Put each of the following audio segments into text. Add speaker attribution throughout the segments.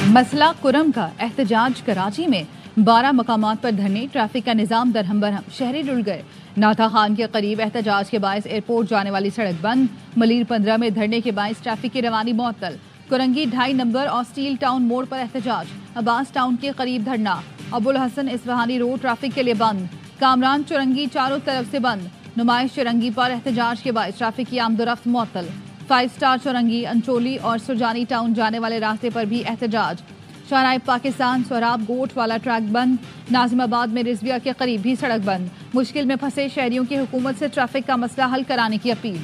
Speaker 1: मसला कुरम का एहतजाज। कराची में 12 मकामात पर धरने, ट्रैफिक का निजाम दरहम बरहम, शहरी रुल गए। नाथा खान के करीब एहतजाज के बायस एयरपोर्ट जाने वाली सड़क बंद। मलीर 15 में धरने के बायस ट्रैफिक की रवानी मुअत्तल। कुरंगी 2.5 नंबर और स्टील टाउन मोड़ पर एहतजाज। अब्बास टाउन के करीब धरना। अबुल हसन इस्फहानी रोड ट्रैफिक के लिए बंद। कामरान चुरंगी चारों तरफ से बंद। नुमाइश चुरंगी पर एहतजाज के बायस ट्रैफिक की आमदोरफ्त मुअत्तल। 5 स्टार चुरंगी, अंचोली और सुरजानी टाउन जाने वाले रास्ते पर भी एहतजाज। शाहराह पाकिस्तान सोहराब गोट वाला ट्रैक बंद। नाजिमाबाद में रिजविया के करीब भी सड़क बंद। मुश्किल में फंसे शहरियों की हुकूमत से ट्रैफिक का मसला हल कराने की अपील।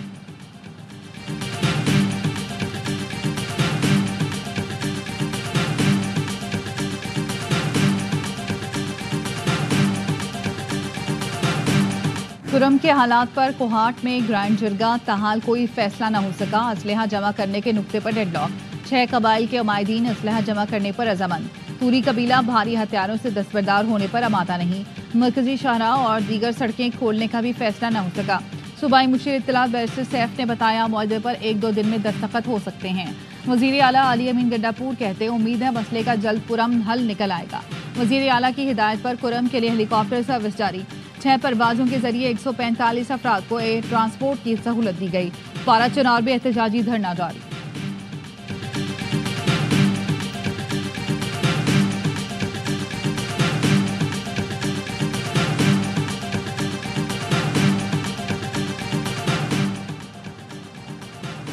Speaker 1: कुरम के हालात पर कोहाट में ग्रैंड जिरगा, ताहाल कोई फैसला न हो सका। असलहा जमा करने के नुक्ते पर डेडलॉक। 6 कबाइल के उमायदीन असलहा जमा करने पर रजामंद। तूरी कबीला भारी हथियारों से दस्तबरदार होने पर आमादा नहीं। मरकजी शाहराह और दीगर सड़कें खोलने का भी फैसला न हो सका। सूबाई मुशीर इत्तलात बैरिस्टर सैफ ने बताया, मुआहदे पर 1-2 दिन में दस्तखत हो सकते हैं। वजीर आला अली अमीन गड्डापुर कहते, उम्मीद है मसले का जल्द पुरअमन हल निकल आएगा। वजीर आला की हिदायत पर कुरम के लिए हेलीकॉप्टर सर्विस जारी। 6 परवाजों के जरिए 145 अफराद को एयर ट्रांसपोर्ट की सहूलत दी गई। पारा चनार में एहतजाजी धरना जारी।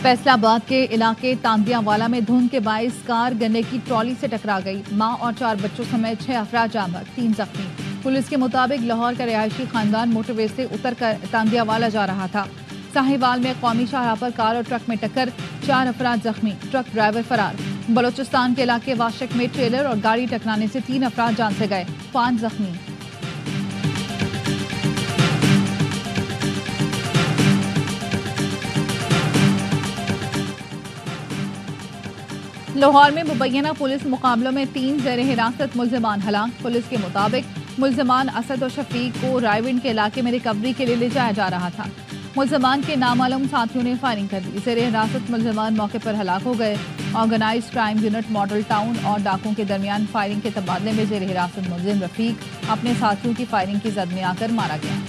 Speaker 1: फैसलाबाद के इलाके तांदियावाला में धुंध के बायस कार गन्ने की ट्रॉली से टकरा गई। मां और 4 बच्चों समेत 6 अफराद जाँ बहक, 3 जख्मी। पुलिस के मुताबिक लाहौर का रिहायशी खानदान मोटरवे से उतर कर तांदियावाला जा रहा था। साहिवाल में कौमी शाहराह पर कार और ट्रक में टक्कर, 4 अफराद जख्मी, ट्रक ड्राइवर फरार। बलोचिस्तान के इलाके वाशक में ट्रेलर और गाड़ी टकराने से 3 अफराद जान से गए, 5 जख्मी। लाहौर में मुबैना पुलिस मुकाबलों में 3 ज़ेरे हिरासत मुल्जिमान हलाक। पुलिस के मुताबिक मुल्जिमान असद और शफीक को रायविंड के इलाके में रिकवरी के लिए ले जाया जा रहा था। मुल्जिमान के नामालूम साथियों ने फायरिंग कर दी। ज़ेरे हिरासत मुल्जिमान मौके पर हलाक हो गए। Organise crime unit Model Town और डाकुओं के दरमियान फायरिंग के तबादले में ज़ेरे हिरासत मुल्जिम रफीक अपने साथियों की फायरिंग की जद में आकर मारा गया।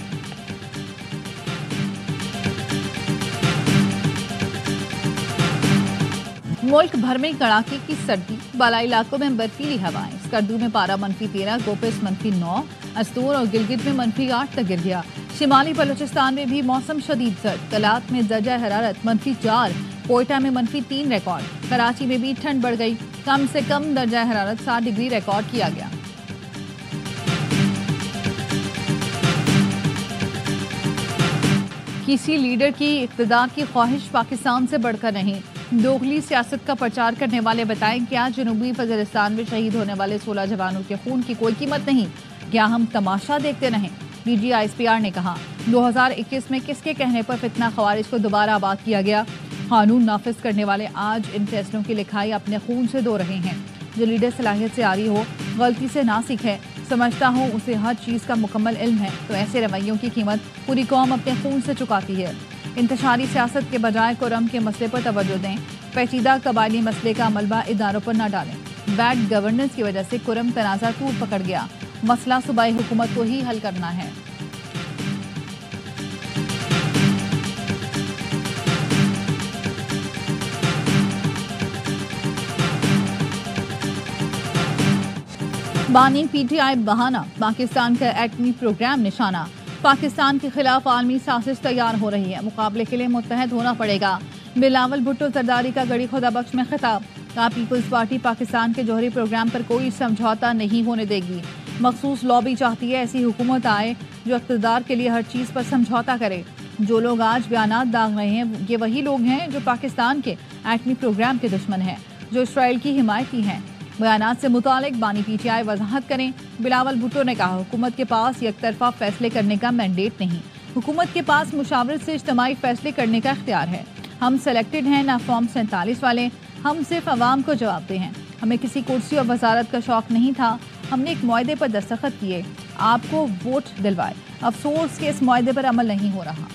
Speaker 1: मुल्क भर में कड़ाके की सर्दी, बालाई इलाकों में बर्फीली हवाएं। स्कर्दू में पारा -13, गोपिस -9, अस्तूर और गिलगित में -8 तक गिर गया। शिमाली बलोचिस्तान में भी मौसम शदीद सर्द। कलात में दर्जा हरारत -4, कोयटा में -3 रिकॉर्ड। कराची में भी ठंड बढ़ गई। कम से कम दर्जा हरारत 7 डिग्री रिकॉर्ड किया गया। किसी लीडर की इक़्तिदार की ख्वाहिश पाकिस्तान से बढ़कर नहीं। दोगली सियासत का प्रचार करने वाले बताएं, क्या जनूबी वज़ीरिस्तान में शहीद होने वाले 16 जवानों के खून की कोई कीमत नहीं? क्या हम तमाशा देखते रहें? DG ISPR ने कहा, 2021 में किसके कहने पर फितना ख़वारिज को दोबारा आबाद किया गया? कानून नाफिज करने वाले आज इन फैसलों की लिखाई अपने खून से धो रहे हैं। जो लीडर सलाहियत से आ रही हो, गलती से ना सीखे, समझता हो उसे हर चीज़ का मुकम्मल इल्म है, तो ऐसे रवैयों की कीमत पूरी कौम अपने खून से चुकाती है। इंतशारी सियासत के बजाय कुरम के मसले पर तवज्जो दें। पेचीदा कबायली मसले का मलबा इदारों पर न डालें। बैड गवर्नेंस की वजह से कुरम तनाज़ा तूल पकड़ गया। मसला सूबाई हुकूमत को ही हल करना है। बानी PTI बहाना, पाकिस्तान का एटमी प्रोग्राम निशाना। पाकिस्तान के खिलाफ आलमी साजिश तैयार हो रही है। मुकाबले के लिए मुत्तहद होना पड़ेगा। बिलावल भुट्टो जरदारी का गड़ी खुदा बख्श में खिताब। कहा, पीपल्स पार्टी पाकिस्तान के जौहरी प्रोग्राम पर कोई समझौता नहीं होने देगी। मखसूस लॉबी चाहती है ऐसी हुकूमत आए जो इक़्तिदार के लिए हर चीज़ पर समझौता करे। जो लोग आज बयानात दाग रहे हैं, ये वही लोग हैं जो पाकिस्तान के एटमी प्रोग्राम के दुश्मन हैं, जो इसराइल की हिमायती हैं। बयानात से मुतालिक बानी PTI वजाहत करें। बिलावल भुट्टो ने कहा, हुकूमत के पास एक तरफा फैसले करने का मैंडेट नहीं। हुकूमत के पास मुशावरत से इज्तिमाई फैसले करने का इख्तियार है। हम सेलेक्टेड हैं, ना फॉर्म 47 वाले। हम सिर्फ अवाम को जवाबदेह हैं। हमें किसी कुर्सी और वजारत का शौक नहीं था। हमने एक मुआहदे पर दस्तखत किए, आपको वोट दिलवाए। अफसोस कि इस मुआहदे पर अमल नहीं हो रहा।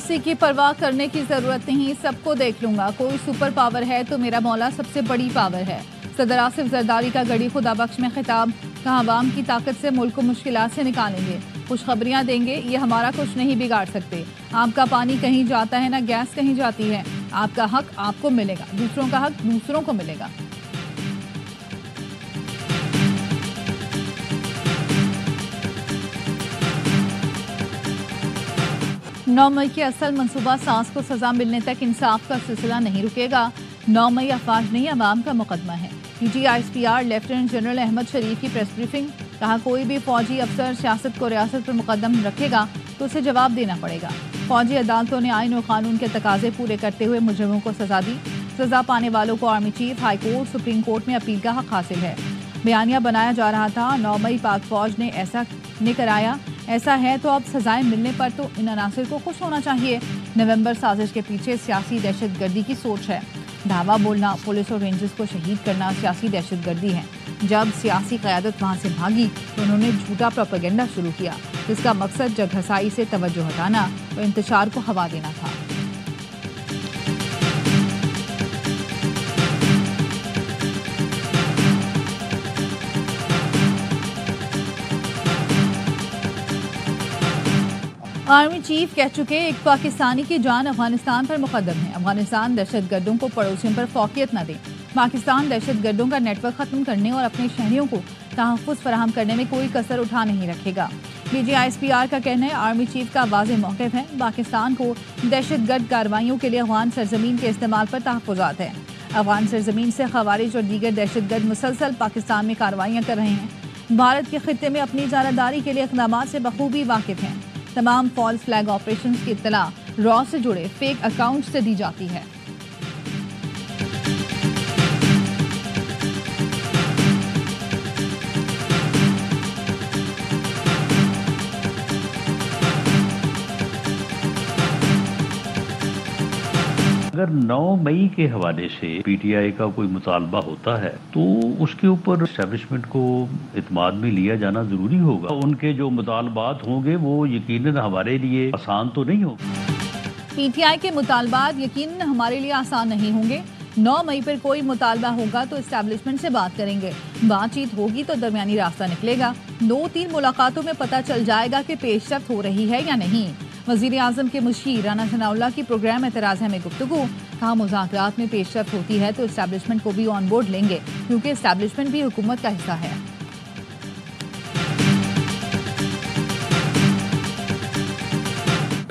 Speaker 1: किसी की परवाह करने की जरूरत नहीं, सबको देख लूंगा। कोई सुपर पावर है तो मेरा मौला सबसे बड़ी पावर है। सदर आसिफ जरदारी का गड़ी खुदा बख्श में खिताब, कहा आवाम की ताकत से मुल्क को मुश्किलात से निकालेंगे, खुशखबरियां देंगे, ये हमारा कुछ नहीं बिगाड़ सकते। आपका पानी कहीं जाता है ना गैस कहीं जाती है। आपका हक आपको मिलेगा, दूसरों का हक दूसरों को मिलेगा। नौ मई के असल मनसूबा साज को सजा मिलने तक इंसाफ का सिलसिला नहीं रुकेगा। 9 मई अफवाज नहीं अवाम का मुकदमा है। PTI-SPR लेफ्टिनेंट जनरल अहमद शरीफ की प्रेस ब्रीफिंग, कहा कोई भी फौजी अफसर सियासत को रियासत पर मुकदम रखेगा तो उसे जवाब देना पड़ेगा। फौजी अदालतों ने आइन और कानून के तकाजे पूरे करते हुए मुजरिमों को सजा दी। सजा पाने वालों को army chief, high court, supreme court में अपील का हक हासिल है। बयानिया बनाया जा रहा था 9 मई पाक फौज ने ऐसा नहीं कराया, ऐसा है तो अब सजाएं मिलने पर तो इन अनासिर को खुश होना चाहिए। नवंबर साजिश के पीछे सियासी दहशतगर्दी की सोच है। धावा बोलना, पुलिस और रेंजर्स को शहीद करना सियासी दहशतगर्दी है। जब सियासी क़यादत वहाँ से भागी तो उन्होंने झूठा प्रोपेगेंडा शुरू किया, जिसका मकसद जगहसाई से तवज्जो हटाना और इंतशार को हवा देना था। आर्मी चीफ कह चुके एक पाकिस्तानी की जान अफगानिस्तान पर मुकद्दम है। अफगानिस्तान दहशतगर्दों को पड़ोसियों पर फौकियत न दे। पाकिस्तान दहशतगर्दों का नेटवर्क खत्म करने और अपने शहरियों को तहफ़्फ़ुज़ फराहम करने में कोई कसर उठा नहीं रखेगा। PTI-SPR का कहना है आर्मी चीफ का वाज़ेह मौक़िफ़ है, पाकिस्तान को दहशतगर्द कार्रवाइयों के लिए अफगान सरजमीन के इस्तेमाल पर तहफ़्फ़ुज़ात है। अफगान सरजमीन से खवारिज और दीगर दहशतगर्द मुसलसल पाकिस्तान में कार्रवाइयाँ कर रहे हैं। भारत के खित्ते में अपनी जानबदारी के लिए इक़दामात से बखूबी वाकिफ़ हैं। तमाम फॉल्स फ्लैग ऑपरेशन की इत्तला रॉ से जुड़े फेक अकाउंट से दी जाती है।
Speaker 2: अगर 9 मई के हवाले से PTI का कोई मुतालबा होता है तो उसके ऊपर एस्टेब्लिशमेंट को इत्माद में लिया जाना जरूरी होगा। उनके जो मुतालबात होंगे वो यकीनन हमारे लिए आसान तो नहीं होगा।
Speaker 1: PTI के मुतालबात यकीनन हमारे लिए आसान नहीं होंगे। 9 मई पर कोई मुतालबा होगा तो एस्टेब्लिशमेंट से बात करेंगे, बातचीत होगी तो दरमियानी रास्ता निकलेगा। 2-3 मुलाकातों में पता चल जाएगा कि पेशरफ्त हो रही है या नहीं। वज़ीर आज़म के मुशीर राना सनाउल्लाह की प्रोग्राम एतराज़ है में गुफ्तगू, कहा मुज़ाकरात में पेशरफ्त होती है तो एस्टेब्लिशमेंट को भी ऑन बोर्ड लेंगे, क्योंकि एस्टेब्लिशमेंट भी हुकूमत का हिस्सा है।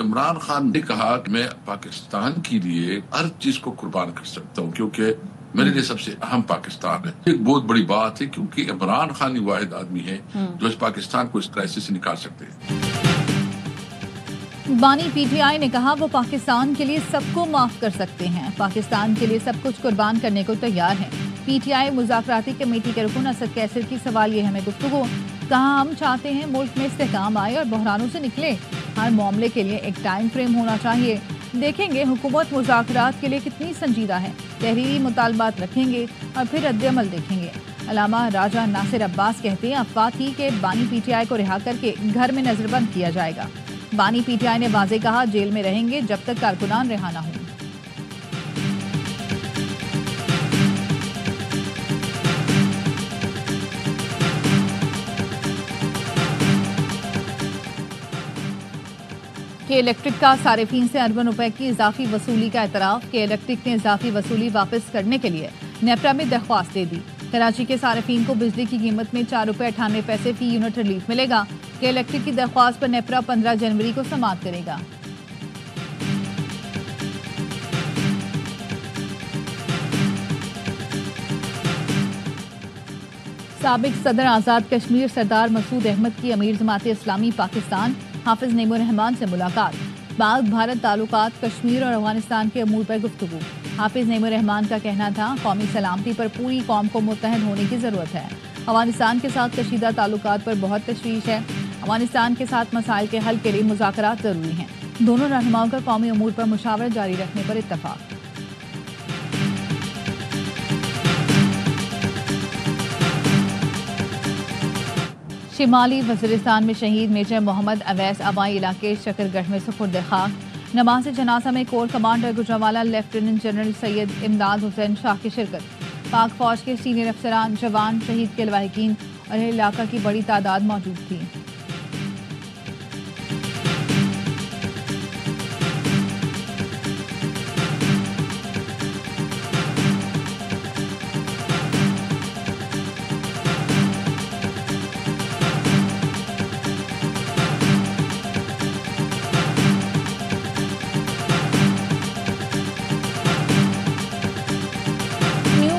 Speaker 3: इमरान खान ने कहा कि मैं पाकिस्तान के लिए हर चीज को कुर्बान कर सकता हूँ, क्योंकि मेरे लिए सबसे अहम पाकिस्तान है। एक बहुत बड़ी बात है, क्योंकि इमरान खान ही वाहिद आदमी है जो इस पाकिस्तान को इस क्राइसिस से निकाल सकते हैं।
Speaker 1: बानी PTI ने कहा वो पाकिस्तान के लिए सबको माफ कर सकते हैं, पाकिस्तान के लिए सब कुछ कुर्बान करने को तैयार है। PTI मुज़ाकराती कमेटी के रुकन असद कैसर की सवाल ये हमें गुफ्तगू, कहा हम चाहते हैं मुल्क में इस्तेहकाम आए और बहरानों से निकले। हर मामले के लिए एक टाइम फ्रेम होना चाहिए। देखेंगे हुकूमत मुज़ाकरात के लिए कितनी संजीदा है, तहरीरी मुतालबात रखेंगे और फिर रद्द-ए-अमल देखेंगे। अलामा राजा नासिर अब्बास कहते हैं अफवाह थी कि बानी PTI को रिहा करके घर में नजरबंद किया जाएगा। बानी PTI ने वाज़े कहा जेल में रहेंगे जब तक कारकुनान रिहा न हों। के इलेक्ट्रिक का सारिफीन से अरबों रुपए की इजाफी वसूली का एतराफ़। के इलेक्ट्रिक ने इजाफी वसूली वापस करने के लिए नेपरा में दरख्वास्त दे दी। कराची के सारिफीन को बिजली की कीमत में 4 रुपये 98 पैसे फी यूनिट रिलीफ मिलेगा। के इलेक्ट्रिक की दरख्वास्त पर नेपरा 15 जनवरी को समाअत करेगा। साबिक सदर आज़ाद कश्मीर सरदार मसूद अहमद की अमीर जमात इस्लामी पाकिस्तान हाफिज नईमुर रहमान से मुलाकात। पाक भारत ताल्लुकात, कश्मीर और अफगानिस्तान के अमूर पर गुफ्तगू। हाफिज नईमुर रहमान का कहना था कौमी सलामती पर पूरी कौम को मुत्तहद होने की ज़रूरत है। अफगानिस्तान के साथ कशीदा ताल्लुकात पर बहुत तशवीश है। अफगानिस्तान के साथ मसाइल के हल के लिए मुज़ाकरात ज़रूरी हैं। दोनों रहनुमाओं का कौमी अमूर पर मुशावरत जारी रखने पर इत्तफाक। शिमाली वज़ीरिस्तान में शहीद मेजर मोहम्मद अवैस आबाई इलाके शकरगढ़ में सुपुर्द खाक। नमाज जनाजा में core commander Gujranwala lieutenant general Syed इमदाद हुसैन शाह की शिरकत। पाक फौज के सीनियर अफसरान, जवान, शहीद के लवाहिकीन और इलाका की बड़ी तादाद मौजूद थी।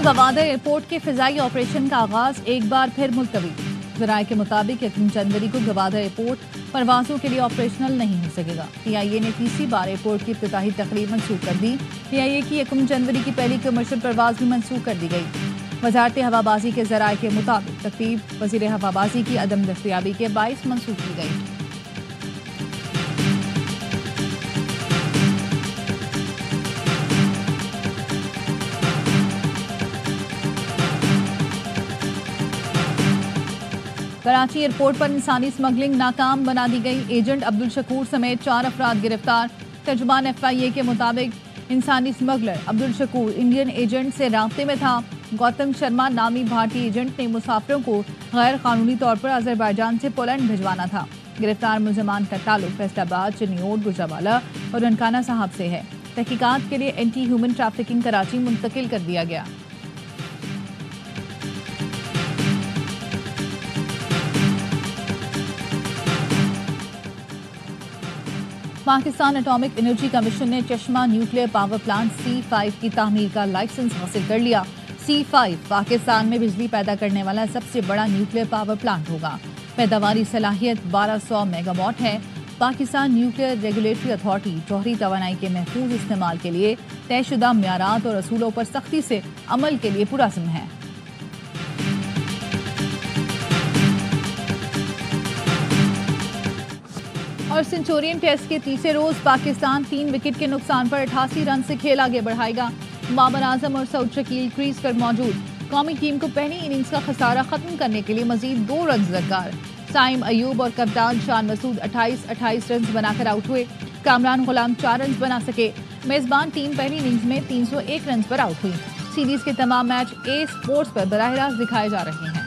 Speaker 1: गवादर एयरपोर्ट के फिजाई ऑपरेशन का आगाज एक बार फिर मुलतवी। जराये के मुताबिक 1 जनवरी को गवादर एयरपोर्ट परवाजों के लिए ऑपरेशनल नहीं हो सकेगा। PIA ने तीसरी बार एयरपोर्ट की इफ्तिताही तकरीब मंसूख कर दी। PIA की 1 जनवरी की पहली कमर्शियल परवाज भी मंसूख कर दी गई। वजारत हवाबाजी के जराये के मुताबिक तकरीब वजीर हवाबाजी की अदम दस्तयाबी के 22 मंसूख की गई। कराची एयरपोर्ट पर इंसानी स्मगलिंग नाकाम बना दी गई। एजेंट अब्दुल शकूर समेत 4 अफराद गिरफ्तार। तर्जुमान FIA के मुताबिक इंसानी smuggler Abdul Shakoor Indian agent से राब्ते में था। गौतम शर्मा नामी भारतीय एजेंट ने मुसाफिरों को गैर कानूनी तौर पर अजरबैजान से पोलैंड भिजवाना था। गिरफ्तार मुलजमान का ताल्लुक फैसलाबाद, चिन्योट, गुजरांवाला और ननकाना साहब से है। तहकीकात के लिए एंटी ह्यूमन ट्रैफिकिंग कराची मुंतकिल कर दिया गया। पाकिस्तान एटॉमिक एनर्जी कमीशन ने चश्मा न्यूक्लियर पावर प्लांट C5 की तामीर का लाइसेंस हासिल कर लिया। C5 पाकिस्तान में बिजली पैदा करने वाला सबसे बड़ा न्यूक्लियर पावर प्लांट होगा। पैदावारी सलाहियत 1200 मेगावाट है। पाकिस्तान न्यूक्लियर रेगुलेटरी अथॉरिटी जौहरी तवानाई के महफूज इस्तेमाल के लिए तयशुदा म्यारात और असूलों पर सख्ती से अमल के लिए पुरज़्म है। और सेंचुरियन टेस्ट के तीसरे रोज पाकिस्तान 3 विकेट के नुकसान पर 88 रन से खेल आगे बढ़ाएगा। बाबर आजम और सऊद शकील क्रीज पर मौजूद। कौमी टीम को पहली इनिंग्स का खसारा खत्म करने के लिए मजीद 2 रन दरकार। साइम अयूब और कप्तान शान मसूद 28 रन बनाकर आउट हुए। कामरान गुलाम 4 रन बना सके। मेजबान टीम पहली इनिंग्स में 301 रन पर आउट हुई। सीरीज के तमाम मैच A स्पोर्ट्स पर बराह रास्त दिखाए जा रहे हैं।